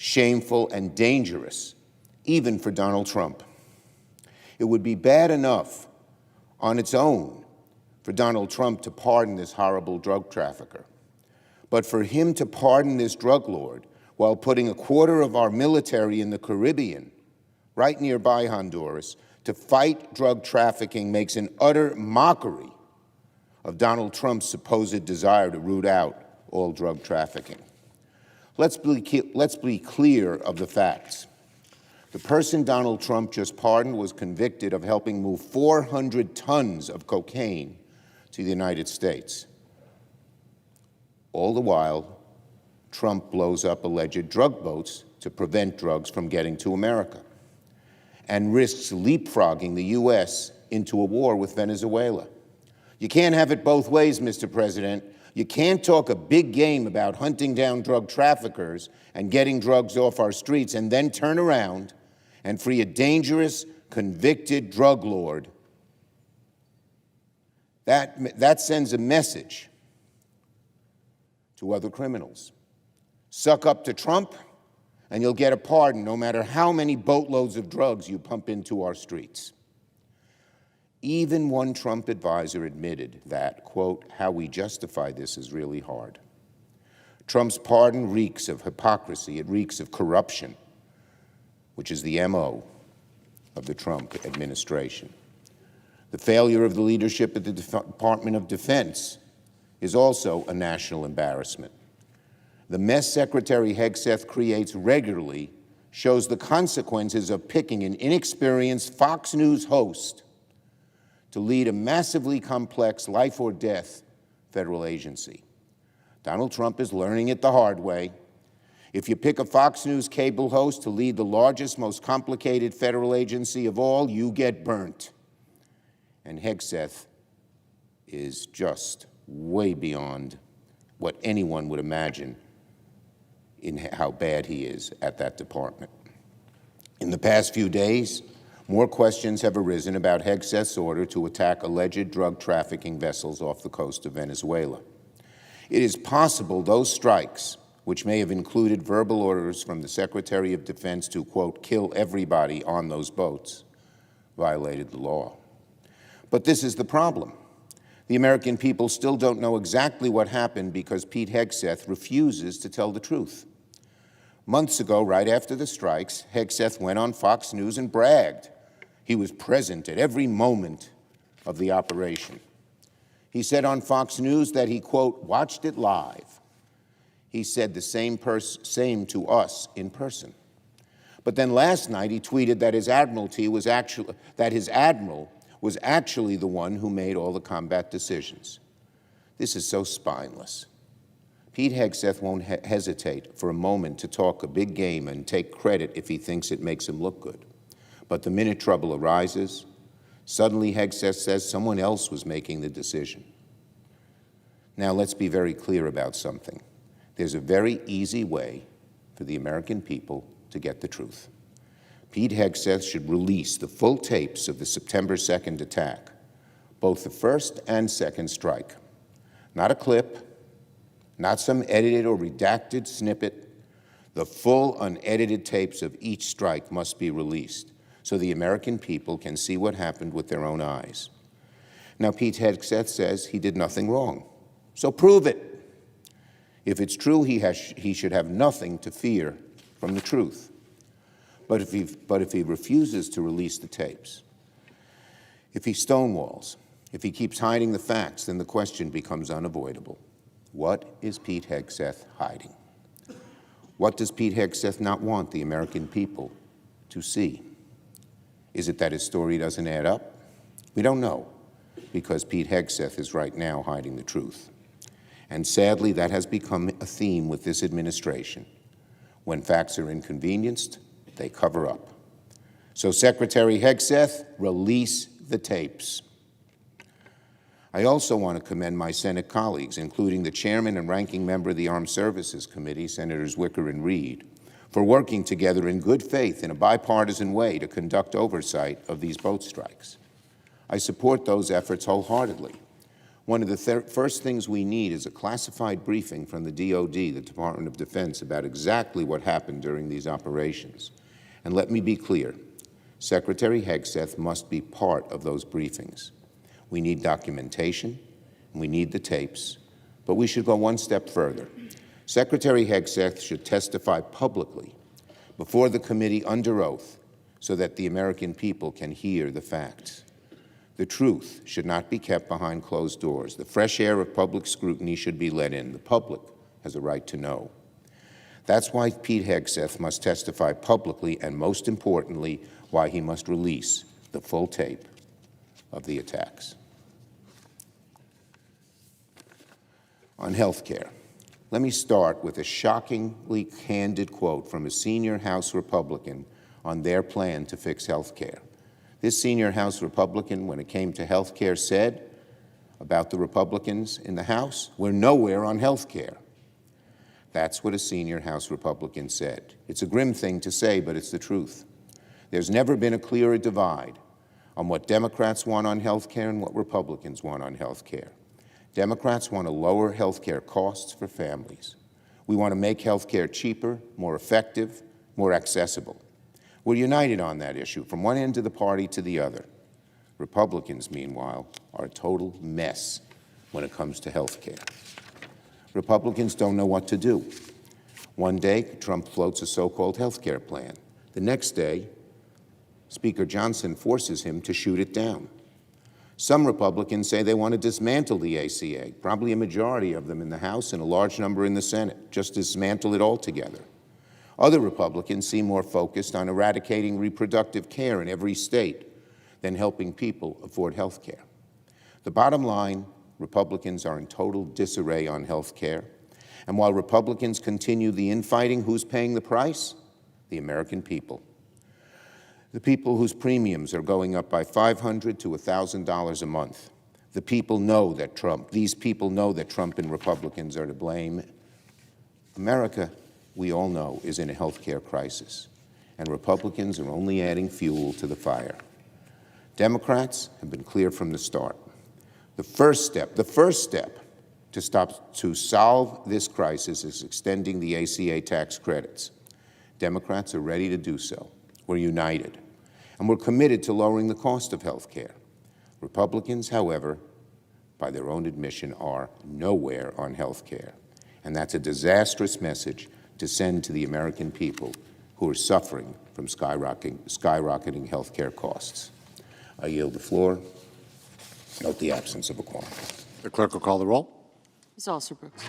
shameful, and dangerous, even for Donald Trump. It would be bad enough on its own for Donald Trump to pardon this horrible drug trafficker. But for him to pardon this drug lord while putting a quarter of our military in the Caribbean, right nearby Honduras, to fight drug trafficking makes an utter mockery of Donald Trump's supposed desire to root out all drug trafficking. Let's be clear of the facts. The person Donald Trump just pardoned was convicted of helping move 400 tons of cocaine to the United States. All the while, Trump blows up alleged drug boats to prevent drugs from getting to America and risks leapfrogging the U.S. into a war with Venezuela. You can't have it both ways, Mr. President. You can't talk a big game about hunting down drug traffickers and getting drugs off our streets and then turn around and free a dangerous, convicted drug lord. That sends a message to other criminals. Suck up to Trump, and you'll get a pardon no matter how many boatloads of drugs you pump into our streets. Even one Trump advisor admitted that, quote, how we justify this is really hard. Trump's pardon reeks of hypocrisy. It reeks of corruption, which is the MO of the Trump administration. The failure of the leadership at the Department of Defense is also a national embarrassment. The mess Secretary Hegseth creates regularly shows the consequences of picking an inexperienced Fox News host to lead a massively complex life or death federal agency. Donald Trump is learning it the hard way. If you pick a Fox News cable host to lead the largest, most complicated federal agency of all, you get burnt. And Hegseth is just way beyond what anyone would imagine in how bad he is at that department. In the past few days, more questions have arisen about Hegseth's order to attack alleged drug trafficking vessels off the coast of Venezuela. It is possible those strikes, which may have included verbal orders from the Secretary of Defense to, quote, kill everybody on those boats, violated the law. But this is the problem. The American people still don't know exactly what happened because Pete Hegseth refuses to tell the truth. Months ago, right after the strikes, Hegseth went on Fox News and bragged. He was present at every moment of the operation. He said on Fox News that he, quote, watched it live. He said the same to us in person. But then last night he tweeted that his admiral was actually the one who made all the combat decisions. This is so spineless. Pete Hegseth won't hesitate for a moment to talk a big game and take credit if he thinks it makes him look good. But the minute trouble arises, suddenly Hegseth says someone else was making the decision. Now let's be very clear about something. There's a very easy way for the American people to get the truth. Pete Hegseth should release the full tapes of the September 2nd attack, both the first and second strike. Not a clip, not some edited or redacted snippet. The full unedited tapes of each strike must be released so the American people can see what happened with their own eyes. Now, Pete Hegseth says he did nothing wrong, so prove it. If it's true, he should have nothing to fear from the truth. But if he refuses to release the tapes, if he stonewalls, if he keeps hiding the facts, then the question becomes unavoidable. What is Pete Hegseth hiding? What does Pete Hegseth not want the American people to see? Is it that his story doesn't add up? We don't know, because Pete Hegseth is right now hiding the truth. And sadly, that has become a theme with this administration. When facts are inconvenienced, they cover up. So Secretary Hegseth, release the tapes. I also want to commend my Senate colleagues, including the chairman and ranking member of the Armed Services Committee, Senators Wicker and Reed, for working together in good faith in a bipartisan way to conduct oversight of these boat strikes. I support those efforts wholeheartedly. One of the first things we need is a classified briefing from the DoD, the Department of Defense, about exactly what happened during these operations. And let me be clear, Secretary Hegseth must be part of those briefings. We need documentation, and we need the tapes, but we should go one step further. Secretary Hegseth should testify publicly before the committee under oath so that the American people can hear the facts. The truth should not be kept behind closed doors. The fresh air of public scrutiny should be let in. The public has a right to know. That's why Pete Hegseth must testify publicly, and most importantly, why he must release the full tape of the attacks. On health care, let me start with a shockingly candid quote from a senior House Republican on their plan to fix health care. This senior House Republican, when it came to health care, said about the Republicans in the House, "We're nowhere on health care." That's what a senior House Republican said. It's a grim thing to say, but it's the truth. There's never been a clearer divide on what Democrats want on health care and what Republicans want on health care. Democrats want to lower health care costs for families. We want to make health care cheaper, more effective, more accessible. We're united on that issue, from one end of the party to the other. Republicans, meanwhile, are a total mess when it comes to health care. Republicans don't know what to do. One day, Trump floats a so-called health care plan. The next day, Speaker Johnson forces him to shoot it down. Some Republicans say they want to dismantle the ACA, probably a majority of them in the House and a large number in the Senate, just dismantle it altogether. Other Republicans seem more focused on eradicating reproductive care in every state than helping people afford health care. The bottom line, Republicans are in total disarray on health care. And while Republicans continue the infighting, who's paying the price? The American people. The people whose premiums are going up by $500 to $1,000 a month. The people know that these people know that Trump and Republicans are to blame. America, we all know, is in a health care crisis, and Republicans are only adding fuel to the fire. Democrats have been clear from the start. The first step to solve this crisis is extending the ACA tax credits. Democrats are ready to do so. We're united, and we're committed to lowering the cost of health care. Republicans, however, by their own admission, are nowhere on health care, and that's a disastrous message to send to the American people who are suffering from skyrocketing health care costs. I yield the floor. Note the absence of a quorum. The clerk will call the roll. Ms. Alston-Brooks.